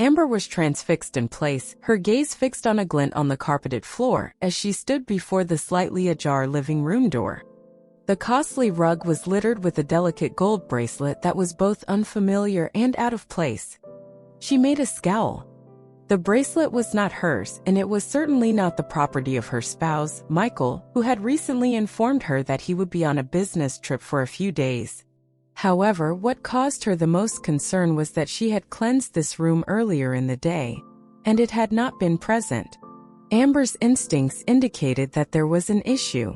Amber was transfixed in place, her gaze fixed on a glint on the carpeted floor as she stood before the slightly ajar living room door. The costly rug was littered with a delicate gold bracelet that was both unfamiliar and out of place. She made a scowl. The bracelet was not hers, and it was certainly not the property of her spouse, Michael, who had recently informed her that he would be on a business trip for a few days. However, what caused her the most concern was that she had cleansed this room earlier in the day, and it had not been present. Amber's instincts indicated that there was an issue.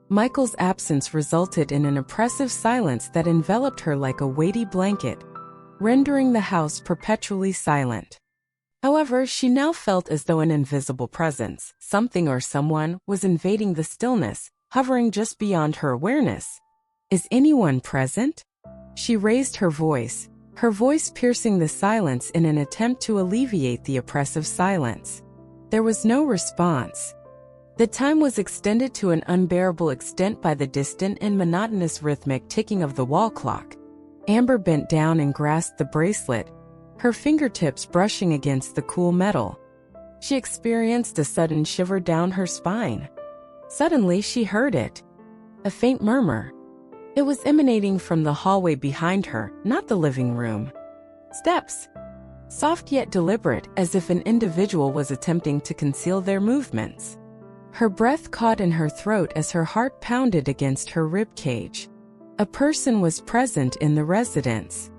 Michael's absence resulted in an oppressive silence that enveloped her like a weighty blanket, rendering the house perpetually silent. However, she now felt as though an invisible presence, something or someone, was invading the stillness, hovering just beyond her awareness. "Is anyone present?" She raised her voice piercing the silence in an attempt to alleviate the oppressive silence. There was no response. The time was extended to an unbearable extent by the distant and monotonous rhythmic ticking of the wall clock. Amber bent down and grasped the bracelet, her fingertips brushing against the cool metal. She experienced a sudden shiver down her spine. Suddenly she heard it. A faint murmur. It was emanating from the hallway behind her, not the living room. Steps. Soft yet deliberate, as if an individual was attempting to conceal their movements. Her breath caught in her throat as her heart pounded against her rib cage. A person was present in the residence.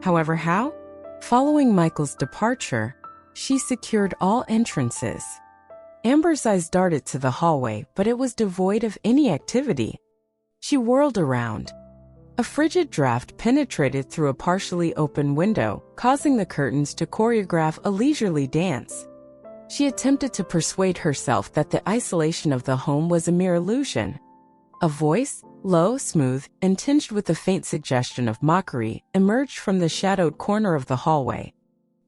However, how? Following Michael's departure, she secured all entrances. Amber's eyes darted to the hallway, but it was devoid of any activity. She whirled around. A frigid draft penetrated through a partially open window, causing the curtains to choreograph a leisurely dance. She attempted to persuade herself that the isolation of the home was a mere illusion. A voice, low, smooth, and tinged with a faint suggestion of mockery, emerged from the shadowed corner of the hallway.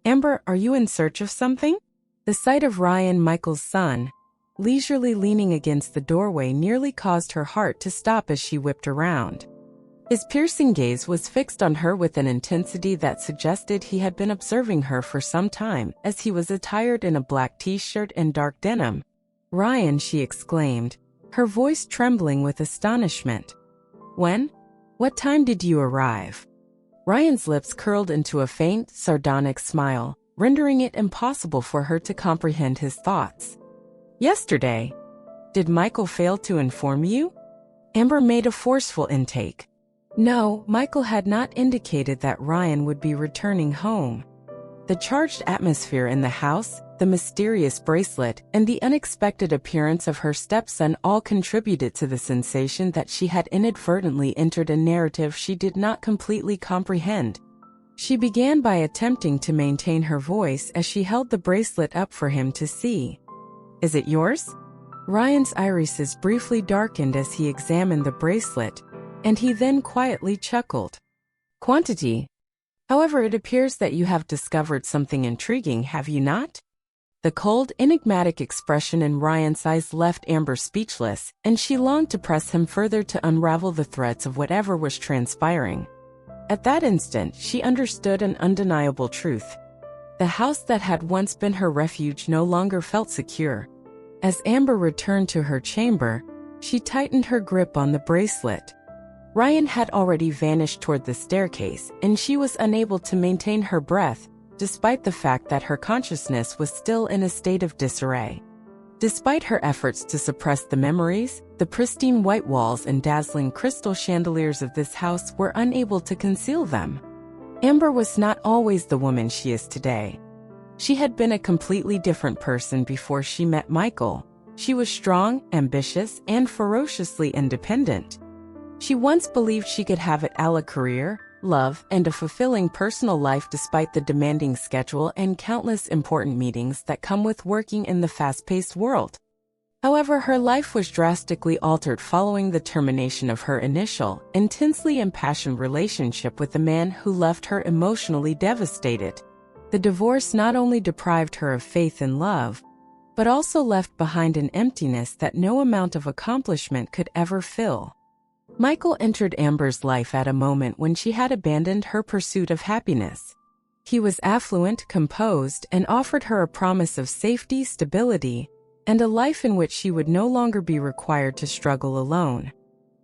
"Amber, are you in search of something?" The sight of Ryan, Michael's son, leisurely leaning against the doorway nearly caused her heart to stop as she whipped around. His piercing gaze was fixed on her with an intensity that suggested he had been observing her for some time, as he was attired in a black t-shirt and dark denim. "Ryan," she exclaimed, her voice trembling with astonishment. "When? What time did you arrive?" Ryan's lips curled into a faint, sardonic smile, rendering it impossible for her to comprehend his thoughts. "Yesterday. Did Michael fail to inform you?" Amber made a forceful intake. No, Michael had not indicated that Ryan would be returning home. The charged atmosphere in the house, the mysterious bracelet, and the unexpected appearance of her stepson all contributed to the sensation that she had inadvertently entered a narrative she did not completely comprehend. She began by attempting to maintain her voice as she held the bracelet up for him to see. "Is it yours?" Ryan's irises briefly darkened as he examined the bracelet, and he then quietly chuckled. "Quantity. However, it appears that you have discovered something intriguing, have you not?" The cold, enigmatic expression in Ryan's eyes left Amber speechless, and she longed to press him further to unravel the threads of whatever was transpiring. At that instant, she understood an undeniable truth. The house that had once been her refuge no longer felt secure. As Amber returned to her chamber, she tightened her grip on the bracelet. Ryan had already vanished toward the staircase, and she was unable to maintain her breath, despite the fact that her consciousness was still in a state of disarray. Despite her efforts to suppress the memories, the pristine white walls and dazzling crystal chandeliers of this house were unable to conceal them. Amber was not always the woman she is today. She had been a completely different person before she met Michael. She was strong, ambitious, and ferociously independent. She once believed she could have it all: a career, love, and a fulfilling personal life despite the demanding schedule and countless important meetings that come with working in the fast-paced world. However, her life was drastically altered following the termination of her initial, intensely impassioned relationship with a man who left her emotionally devastated. The divorce not only deprived her of faith and love, but also left behind an emptiness that no amount of accomplishment could ever fill. Michael entered Amber's life at a moment when she had abandoned her pursuit of happiness. He was affluent, composed, and offered her a promise of safety, stability, and a life in which she would no longer be required to struggle alone.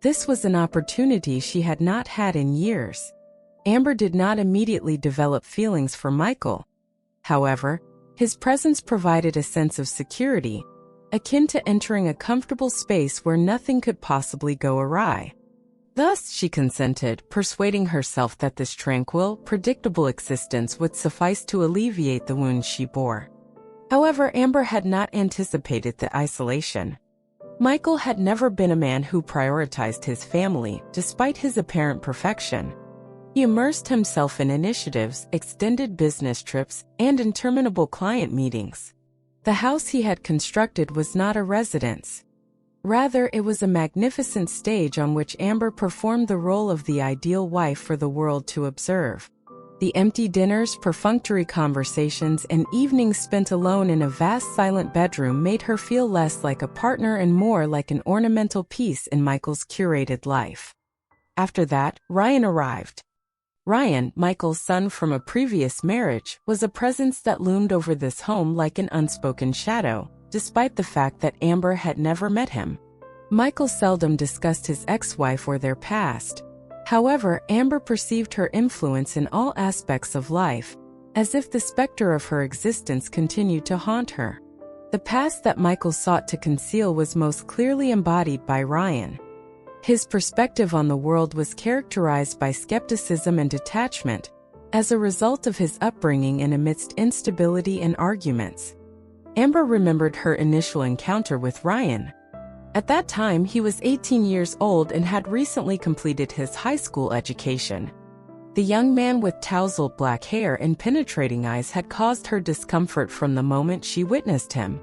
This was an opportunity she had not had in years. Amber did not immediately develop feelings for Michael. However, his presence provided a sense of security, akin to entering a comfortable space where nothing could possibly go awry. Thus, she consented, persuading herself that this tranquil, predictable existence would suffice to alleviate the wounds she bore. However, Amber had not anticipated the isolation. Michael had never been a man who prioritized his family, despite his apparent perfection. He immersed himself in initiatives, extended business trips, and interminable client meetings. The house he had constructed was not a residence. Rather, it was a magnificent stage on which Amber performed the role of the ideal wife for the world to observe. The empty dinners, perfunctory conversations, and evenings spent alone in a vast silent bedroom made her feel less like a partner and more like an ornamental piece in Michael's curated life. After that, Ryan arrived. Ryan, Michael's son from a previous marriage, was a presence that loomed over this home like an unspoken shadow, despite the fact that Amber had never met him. Michael seldom discussed his ex-wife or their past. However, Amber perceived her influence in all aspects of life, as if the specter of her existence continued to haunt her. The past that Michael sought to conceal was most clearly embodied by Ryan. His perspective on the world was characterized by skepticism and detachment, as a result of his upbringing and amidst instability and arguments. Amber remembered her initial encounter with Ryan. At that time, he was 18 years old and had recently completed his high school education. The young man with tousled black hair and penetrating eyes had caused her discomfort from the moment she witnessed him.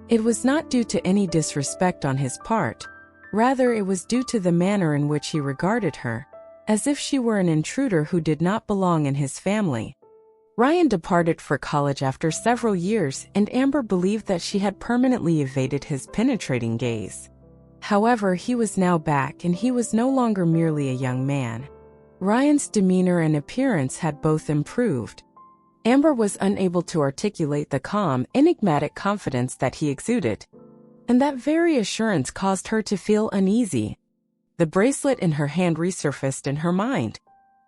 It was not due to any disrespect on his part. Rather, it was due to the manner in which he regarded her, as if she were an intruder who did not belong in his family. Ryan departed for college after several years, and Amber believed that she had permanently evaded his penetrating gaze. However, he was now back, and he was no longer merely a young man. Ryan's demeanor and appearance had both improved. Amber was unable to articulate the calm, enigmatic confidence that he exuded, and that very assurance caused her to feel uneasy. The bracelet in her hand resurfaced in her mind.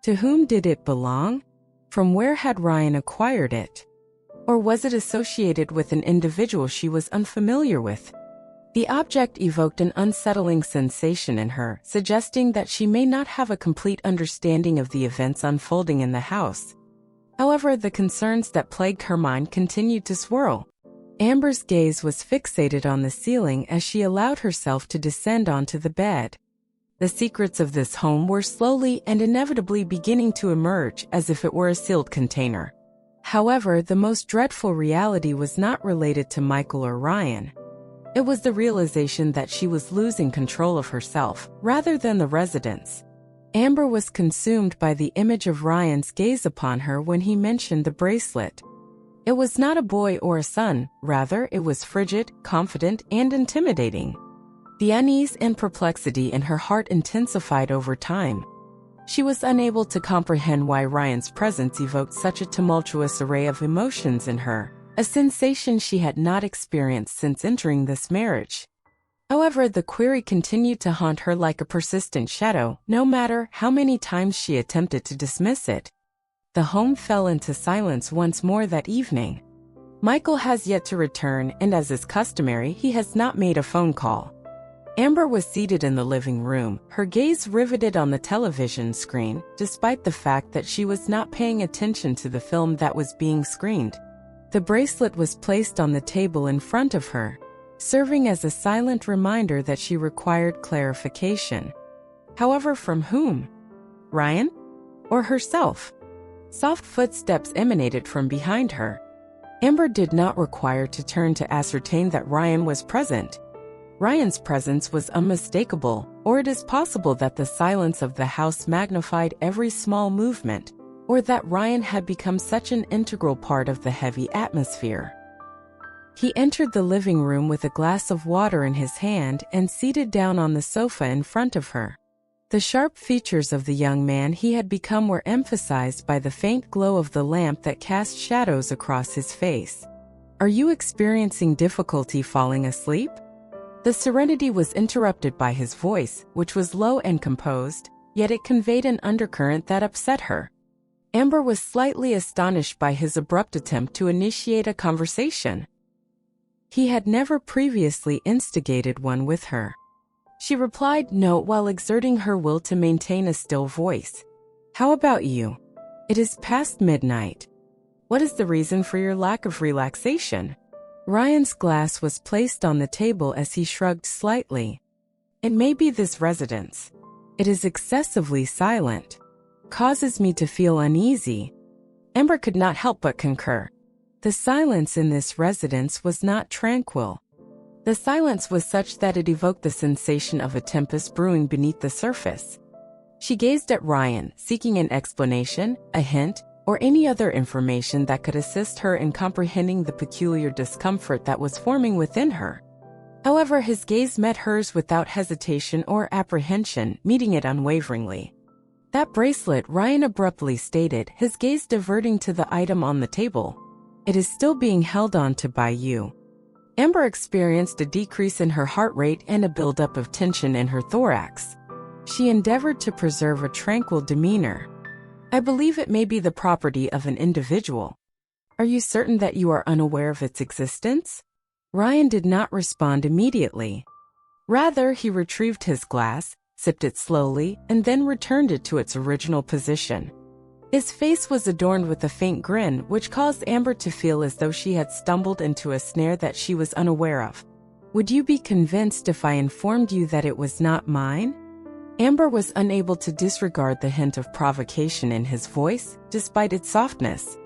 To whom did it belong? From where had Ryan acquired it? Or was it associated with an individual she was unfamiliar with? The object evoked an unsettling sensation in her, suggesting that she may not have a complete understanding of the events unfolding in the house. However, the concerns that plagued her mind continued to swirl. Amber's gaze was fixated on the ceiling as she allowed herself to descend onto the bed. The secrets of this home were slowly and inevitably beginning to emerge as if it were a sealed container. However, the most dreadful reality was not related to Michael or Ryan. It was the realization that she was losing control of herself, rather than the residence. Amber was consumed by the image of Ryan's gaze upon her when he mentioned the bracelet. It was not a boy or a son, rather it was frigid, confident, and intimidating. The unease and perplexity in her heart intensified over time. She was unable to comprehend why Ryan's presence evoked such a tumultuous array of emotions in her, a sensation she had not experienced since entering this marriage. However, the query continued to haunt her like a persistent shadow, no matter how many times she attempted to dismiss it. The home fell into silence once more that evening. Michael has yet to return, and as is customary, he has not made a phone call. Amber was seated in the living room, her gaze riveted on the television screen, despite the fact that she was not paying attention to the film that was being screened. The bracelet was placed on the table in front of her, serving as a silent reminder that she required clarification. However, from whom? Ryan? Or herself? Soft footsteps emanated from behind her. Amber did not require to turn to ascertain that Ryan was present. Ryan's presence was unmistakable, or it is possible that the silence of the house magnified every small movement, or that Ryan had become such an integral part of the heavy atmosphere. He entered the living room with a glass of water in his hand and seated down on the sofa in front of her. The sharp features of the young man he had become were emphasized by the faint glow of the lamp that cast shadows across his face. "Are you experiencing difficulty falling asleep?" The serenity was interrupted by his voice, which was low and composed, yet it conveyed an undercurrent that upset her. Amber was slightly astonished by his abrupt attempt to initiate a conversation. He had never previously instigated one with her. She replied no while exerting her will to maintain a still voice. "How about you? It is past midnight. What is the reason for your lack of relaxation?" Ryan's glass was placed on the table as he shrugged slightly. "It may be this residence. It is excessively silent. Causes me to feel uneasy." Amber could not help but concur. The silence in this residence was not tranquil. The silence was such that it evoked the sensation of a tempest brewing beneath the surface. She gazed at Ryan, seeking an explanation, a hint, or any other information that could assist her in comprehending the peculiar discomfort that was forming within her. However, his gaze met hers without hesitation or apprehension, meeting it unwaveringly. "That bracelet," Ryan abruptly stated, his gaze diverting to the item on the table. "It is still being held on to by you." Amber experienced a decrease in her heart rate and a buildup of tension in her thorax. She endeavored to preserve a tranquil demeanor. "I believe it may be the property of an individual. Are you certain that you are unaware of its existence?" Ryan did not respond immediately. Rather, he retrieved his glass, sipped it slowly, and then returned it to its original position. His face was adorned with a faint grin, which caused Amber to feel as though she had stumbled into a snare that she was unaware of. "Would you be convinced if I informed you that it was not mine?" Amber was unable to disregard the hint of provocation in his voice, despite its softness.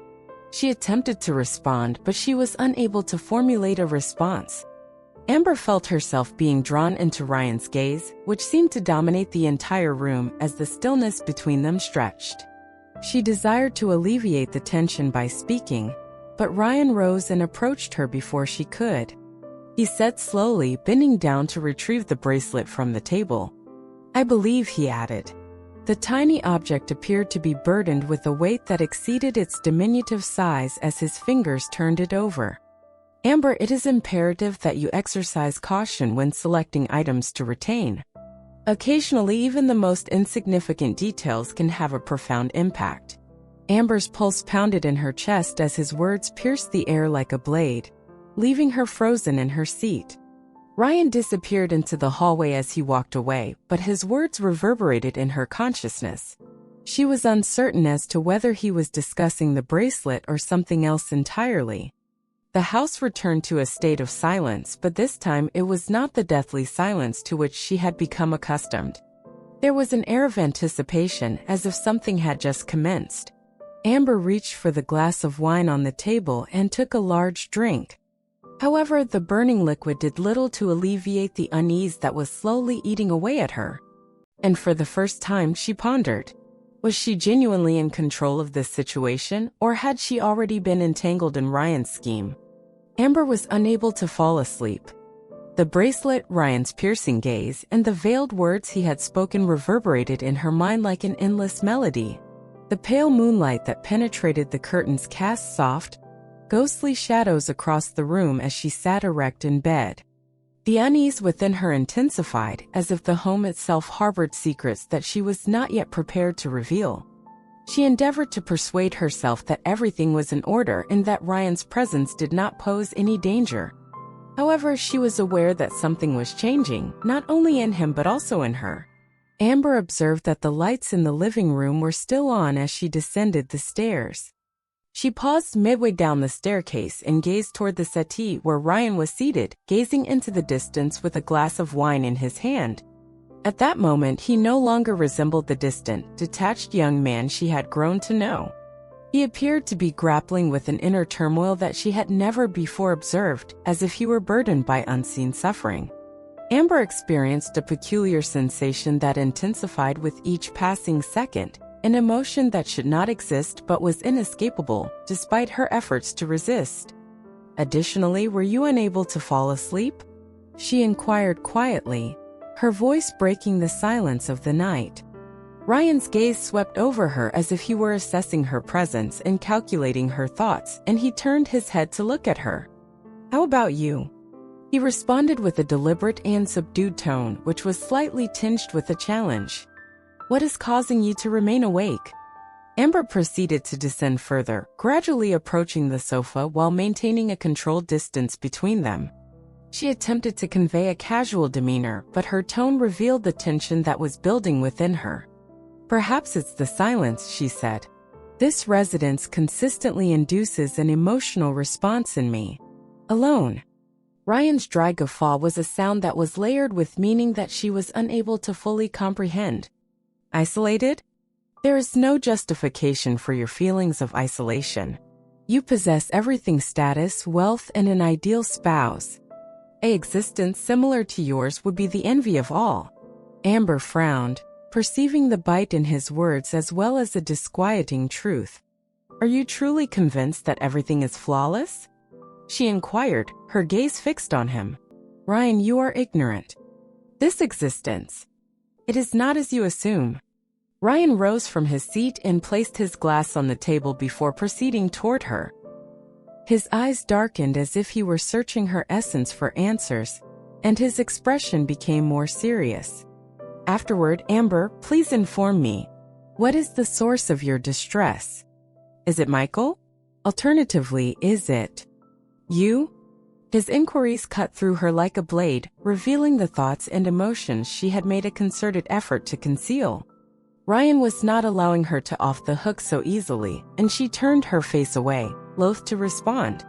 She attempted to respond, but she was unable to formulate a response. Amber felt herself being drawn into Ryan's gaze, which seemed to dominate the entire room as the stillness between them stretched. She desired to alleviate the tension by speaking, but Ryan rose and approached her before she could. He said slowly, bending down to retrieve the bracelet from the table. "I believe," he added. The tiny object appeared to be burdened with a weight that exceeded its diminutive size as his fingers turned it over. "Amber, it is imperative that you exercise caution when selecting items to retain. Occasionally, even the most insignificant details can have a profound impact." Amber's pulse pounded in her chest as his words pierced the air like a blade, leaving her frozen in her seat. Ryan disappeared into the hallway as he walked away, but his words reverberated in her consciousness. She was uncertain as to whether he was discussing the bracelet or something else entirely. The house returned to a state of silence, but this time it was not the deathly silence to which she had become accustomed. There was an air of anticipation, as if something had just commenced. Amber reached for the glass of wine on the table and took a large drink. However, the burning liquid did little to alleviate the unease that was slowly eating away at her. And for the first time, she pondered. Was she genuinely in control of this situation, or had she already been entangled in Ryan's scheme? Amber was unable to fall asleep. The bracelet, Ryan's piercing gaze, and the veiled words he had spoken reverberated in her mind like an endless melody. The pale moonlight that penetrated the curtains cast soft, ghostly shadows across the room as she sat erect in bed. The unease within her intensified, as if the home itself harbored secrets that she was not yet prepared to reveal. She endeavored to persuade herself that everything was in order and that Ryan's presence did not pose any danger. However, she was aware that something was changing, not only in him but also in her. Amber observed that the lights in the living room were still on as she descended the stairs. She paused midway down the staircase and gazed toward the settee where Ryan was seated, gazing into the distance with a glass of wine in his hand. At that moment, he no longer resembled the distant, detached young man she had grown to know. He appeared to be grappling with an inner turmoil that she had never before observed, as if he were burdened by unseen suffering. Amber experienced a peculiar sensation that intensified with each passing second, an emotion that should not exist but was inescapable, despite her efforts to resist. "Additionally, were you unable to fall asleep?" she inquired quietly. her voice breaking the silence of the night. Ryan's gaze swept over her as if he were assessing her presence and calculating her thoughts, and he turned his head to look at her. "How about you?" He responded with a deliberate and subdued tone, which was slightly tinged with a challenge. "What is causing you to remain awake?" Amber proceeded to descend further, gradually approaching the sofa while maintaining a controlled distance between them. She attempted to convey a casual demeanor, but her tone revealed the tension that was building within her. "Perhaps it's the silence," she said. "This residence consistently induces an emotional response in me. Alone." Ryan's dry guffaw was a sound that was layered with meaning that she was unable to fully comprehend. "Isolated? There is no justification for your feelings of isolation. You possess everything: status, wealth, and an ideal spouse. An existence similar to yours would be the envy of all." Amber frowned, perceiving the bite in his words as well as the disquieting truth. "Are you truly convinced that everything is flawless?" she inquired, her gaze fixed on him. "Ryan, you are ignorant. This existence, it is not as you assume." Ryan rose from his seat and placed his glass on the table before proceeding toward her. His eyes darkened as if he were searching her essence for answers, and his expression became more serious. "Afterward, Amber, please inform me. What is the source of your distress? Is it Michael? Alternatively, is it you?" His inquiries cut through her like a blade, revealing the thoughts and emotions she had made a concerted effort to conceal. Ryan was not allowing her to off the hook so easily, and she turned her face away, loath to respond.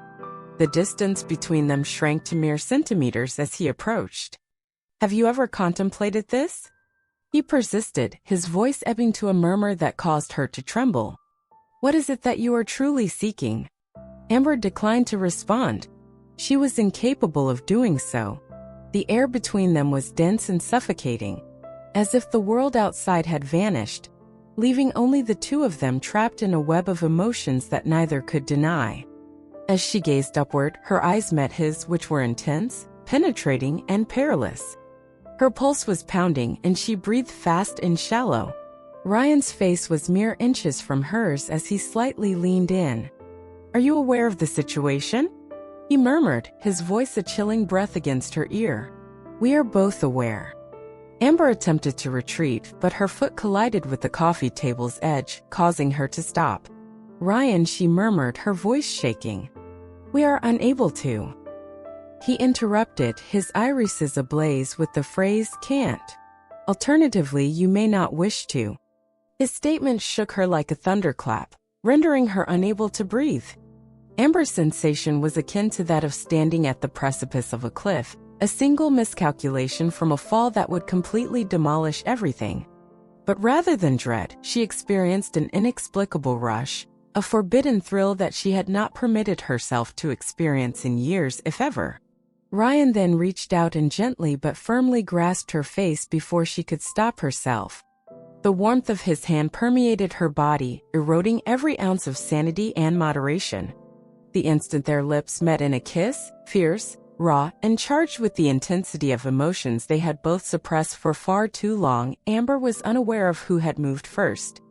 The distance between them shrank to mere centimeters as he approached. "Have you ever contemplated this?" he persisted, his voice ebbing to a murmur that caused her to tremble. "What is it that you are truly seeking?" Amber declined to respond. She was incapable of doing so. The air between them was dense and suffocating, as if the world outside had vanished, leaving only the two of them trapped in a web of emotions that neither could deny. As she gazed upward, her eyes met his, which were intense, penetrating, and perilous. Her pulse was pounding, and she breathed fast and shallow. Ryan's face was mere inches from hers as he slightly leaned in. "Are you aware of the situation?" he murmured, his voice a chilling breath against her ear. "We are both aware." Amber attempted to retreat, but her foot collided with the coffee table's edge, causing her to stop. "Ryan," she murmured, her voice shaking. "We are unable to." He interrupted, his irises ablaze with the phrase, "can't. Alternatively, you may not wish to." His statement shook her like a thunderclap, rendering her unable to breathe. Amber's sensation was akin to that of standing at the precipice of a cliff, a single miscalculation from a fall that would completely demolish everything. But rather than dread, she experienced an inexplicable rush, a forbidden thrill that she had not permitted herself to experience in years, if ever. Ryan then reached out and gently but firmly grasped her face before she could stop herself. The warmth of his hand permeated her body, eroding every ounce of sanity and moderation. The instant their lips met in a kiss, fierce, raw, and charged with the intensity of emotions they had both suppressed for far too long, Amber was unaware of who had moved first.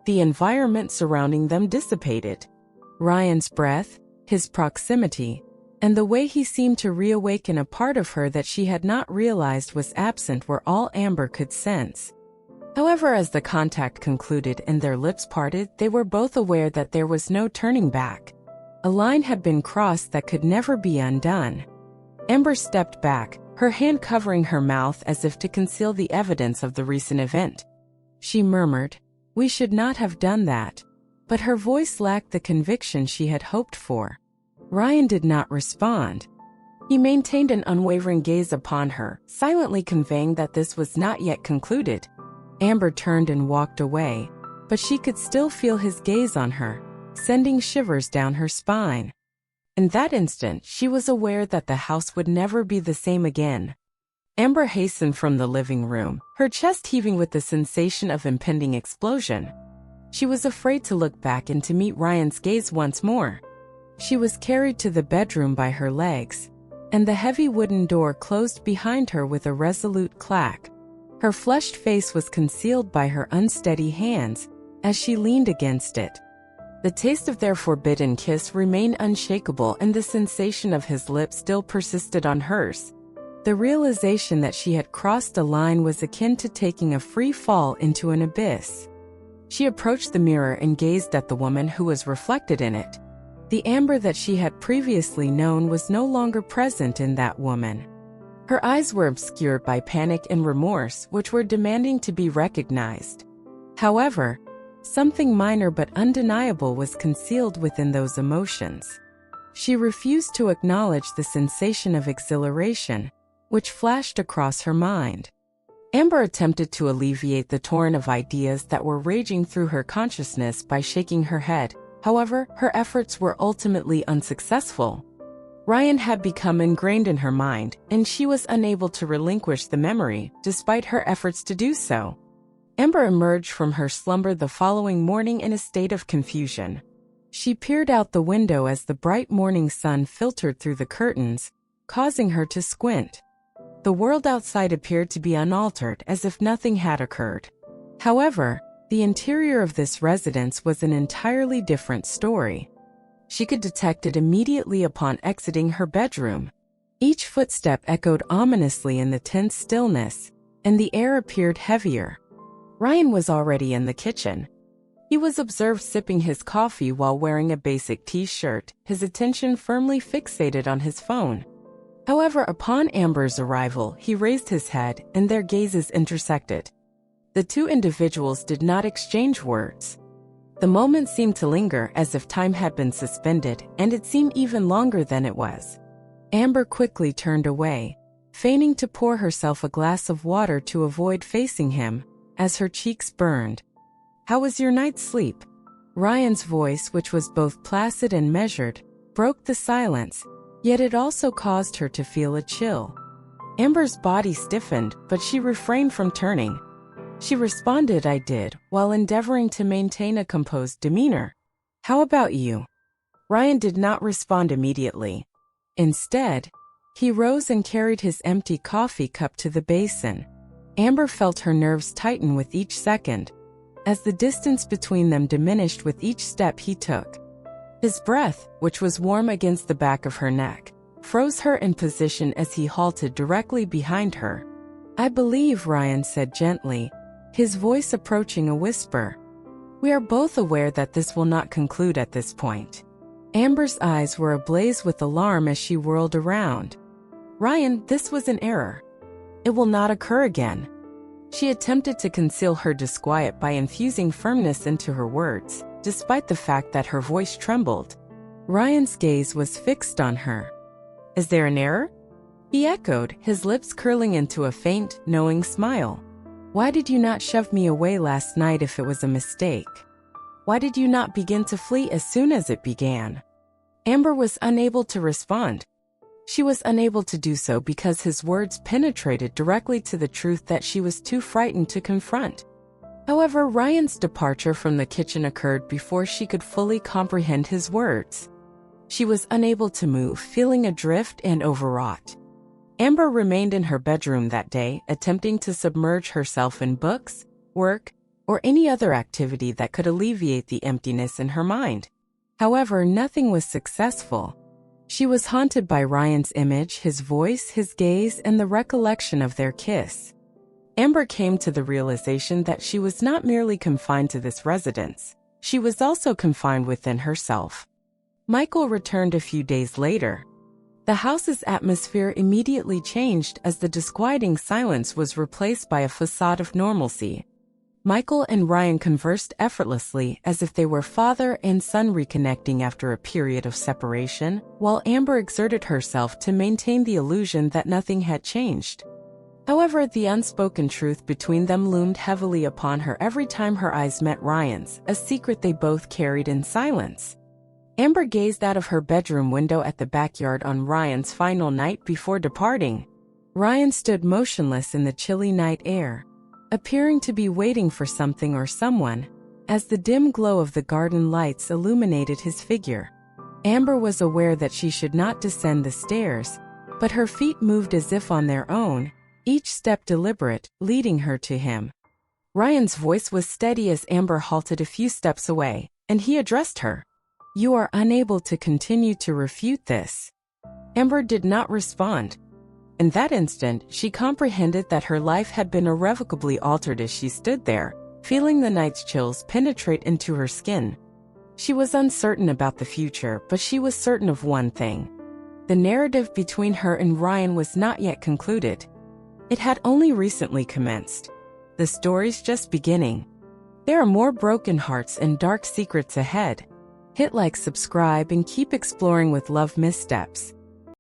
The environment surrounding them dissipated. Ryan's breath, his proximity, and the way he seemed to reawaken a part of her that she had not realized was absent were all Amber could sense. However, as the contact concluded and their lips parted, they were both aware that there was no turning back. A line had been crossed that could never be undone. Amber stepped back, her hand covering her mouth as if to conceal the evidence of the recent event. She murmured, "We should not have done that." But her voice lacked the conviction she had hoped for. Ryan did not respond. He maintained an unwavering gaze upon her, silently conveying that this was not yet concluded. Amber turned and walked away, but she could still feel his gaze on her, sending shivers down her spine. In that instant, she was aware that the house would never be the same again. Amber hastened from the living room, her chest heaving with the sensation of impending explosion. She was afraid to look back and to meet Ryan's gaze once more. She was carried to the bedroom by her legs. and the heavy wooden door closed behind her with a resolute clack. Her flushed face was concealed by her unsteady hands as she leaned against it. The taste of their forbidden kiss remained unshakable, and the sensation of his lips still persisted on hers. The realization that she had crossed a line was akin to taking a free fall into an abyss. She approached the mirror and gazed at the woman who was reflected in it. The Amber that she had previously known was no longer present in that woman. Her eyes were obscured by panic and remorse, which were demanding to be recognized. However, something minor but undeniable was concealed within those emotions. She refused to acknowledge the sensation of exhilaration, which flashed across her mind. Amber attempted to alleviate the torrent of ideas that were raging through her consciousness by shaking her head. However, her efforts were ultimately unsuccessful. Ryan had become ingrained in her mind, and she was unable to relinquish the memory, despite her efforts to do so. Amber emerged from her slumber the following morning in a state of confusion. She peered out the window as the bright morning sun filtered through the curtains, causing her to squint. The world outside appeared to be unaltered, as if nothing had occurred. However, the interior of this residence was an entirely different story. She could detect it immediately upon exiting her bedroom. Each footstep echoed ominously in the tense stillness, and the air appeared heavier. Ryan was already in the kitchen. He was observed sipping his coffee while wearing a basic t-shirt, his attention firmly fixated on his phone. However, upon Amber's arrival, he raised his head, and their gazes intersected. The two individuals did not exchange words. The moment seemed to linger as if time had been suspended, and it seemed even longer than it was. Amber quickly turned away, feigning to pour herself a glass of water to avoid facing him, as her cheeks burned. "How was your night's sleep?" Ryan's voice, which was both placid and measured, broke the silence, yet it also caused her to feel a chill. Amber's body stiffened, but she refrained from turning. She responded, "I did," while endeavoring to maintain a composed demeanor. "How about you?" Ryan did not respond immediately. Instead, he rose and carried his empty coffee cup to the basin. Amber felt her nerves tighten with each second, as the distance between them diminished with each step he took. His breath, which was warm against the back of her neck, froze her in position as he halted directly behind her. "I believe," Ryan said gently, his voice approaching a whisper, "we are both aware that this will not conclude at this point." Amber's eyes were ablaze with alarm as she whirled around. "Ryan, this was an error. It will not occur again." She attempted to conceal her disquiet by infusing firmness into her words, despite the fact that her voice trembled. Ryan's gaze was fixed on her. "Is there an error?" he echoed, his lips curling into a faint, knowing smile. "Why did you not shove me away last night if it was a mistake? Why did you not begin to flee as soon as it began?" Amber was unable to respond. She was unable to do so because his words penetrated directly to the truth that she was too frightened to confront. However, Ryan's departure from the kitchen occurred before she could fully comprehend his words. She was unable to move, feeling adrift and overwrought. Amber remained in her bedroom that day, attempting to submerge herself in books, work, or any other activity that could alleviate the emptiness in her mind. However, nothing was successful. She was haunted by Ryan's image, his voice, his gaze, and the recollection of their kiss. Amber came to the realization that she was not merely confined to this residence. She was also confined within herself. Michael returned a few days later. The house's atmosphere immediately changed as the disquieting silence was replaced by a facade of normalcy. Michael and Ryan conversed effortlessly as if they were father and son reconnecting after a period of separation, while Amber exerted herself to maintain the illusion that nothing had changed. However, the unspoken truth between them loomed heavily upon her every time her eyes met Ryan's, a secret they both carried in silence. Amber gazed out of her bedroom window at the backyard on Ryan's final night before departing. Ryan stood motionless in the chilly night air, appearing to be waiting for something or someone, as the dim glow of the garden lights illuminated his figure. Amber was aware that she should not descend the stairs, But her feet moved as if on their own, each step deliberate, leading her to him. Ryan's voice was steady as Amber halted a few steps away, and he addressed her. "You are unable to continue to refute this." Amber did not respond. In that instant, she comprehended that her life had been irrevocably altered as she stood there, feeling the night's chills penetrate into her skin. She was uncertain about the future, but she was certain of one thing. The narrative between her and Ryan was not yet concluded. It had only recently commenced. The story's just beginning. There are more broken hearts and dark secrets ahead. Hit like, subscribe, and keep exploring with Love Missteps.